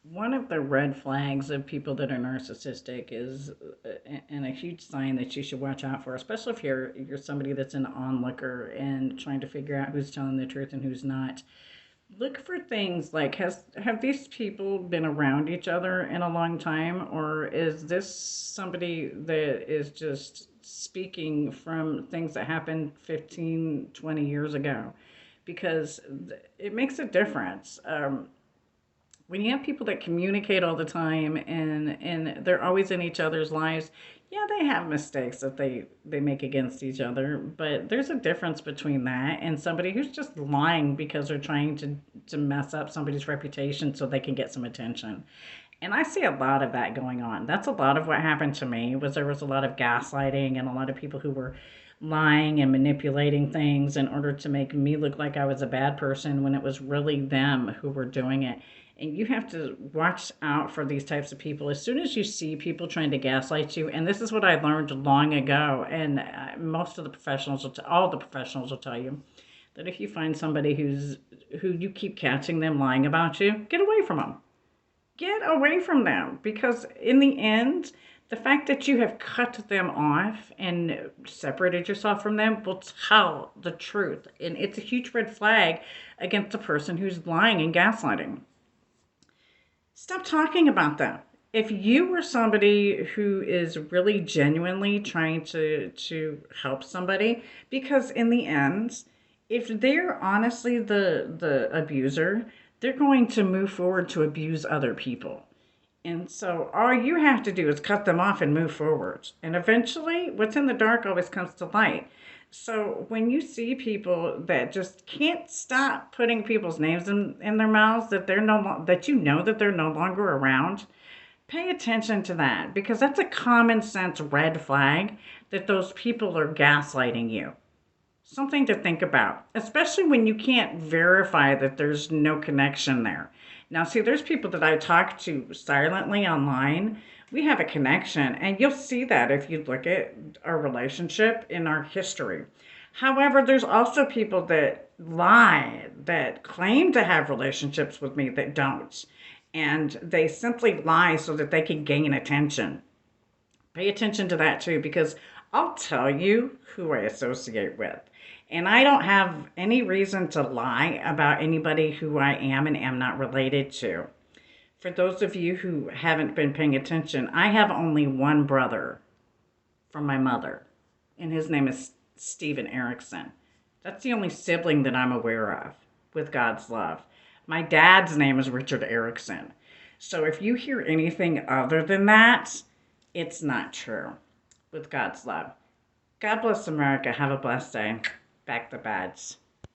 One of the red flags of people that are narcissistic is, and a huge sign that you should watch out for, especially if you're somebody that's an onlooker and trying to figure out who's telling the truth and who's not. Look for things like have these people been around each other in a long time, or is this somebody that is just speaking from things that happened 15, 20 years ago? Because it makes a difference. When you have people that communicate all the time and they're always in each other's lives, yeah, they have mistakes that they make against each other, but there's a difference between that and somebody who's just lying because they're trying to mess up somebody's reputation so they can get some attention. And I see a lot of that going on. That's a lot of what happened to me. Was there was a lot of gaslighting and a lot of people who were lying and manipulating things in order to make me look like I was a bad person when it was really them who were doing it. And you have to watch out for these types of people. As soon as you see people trying to gaslight you, and this is what I learned long ago, and most of the professionals, all the professionals will tell you that if you find somebody who you keep catching them lying about you, get away from them. Get away from them, because in the end, the fact that you have cut them off and separated yourself from them will tell the truth. And it's a huge red flag against the person who's lying and gaslighting. Stop talking about them. If you were somebody who is really genuinely trying to help somebody, because in the end, if they're honestly the abuser, they're going to move forward to abuse other people. And so all you have to do is cut them off and move forward. And eventually, what's in the dark always comes to light. So when you see people that just can't stop putting people's names in their mouths, that they're that you know that they're no longer around, pay attention to that, because that's a common sense red flag that those people are gaslighting you. Something to think about, especially when you can't verify that there's no connection there. Now, see, there's people that I talk to silently online. We have a connection, and you'll see that if you look at our relationship in our history. However, there's also people that lie, that claim to have relationships with me that don't. And they simply lie so that they can gain attention. Pay attention to that too, because I'll tell you who I associate with. And I don't have any reason to lie about anybody who I am and am not related to. For those of you who haven't been paying attention, I have only one brother from my mother, and his name is Stephen Erickson. That's the only sibling that I'm aware of, with God's love. My dad's name is Richard Erickson. So if you hear anything other than that, it's not true. With God's love. God bless America. Have a blessed day. Back the badge.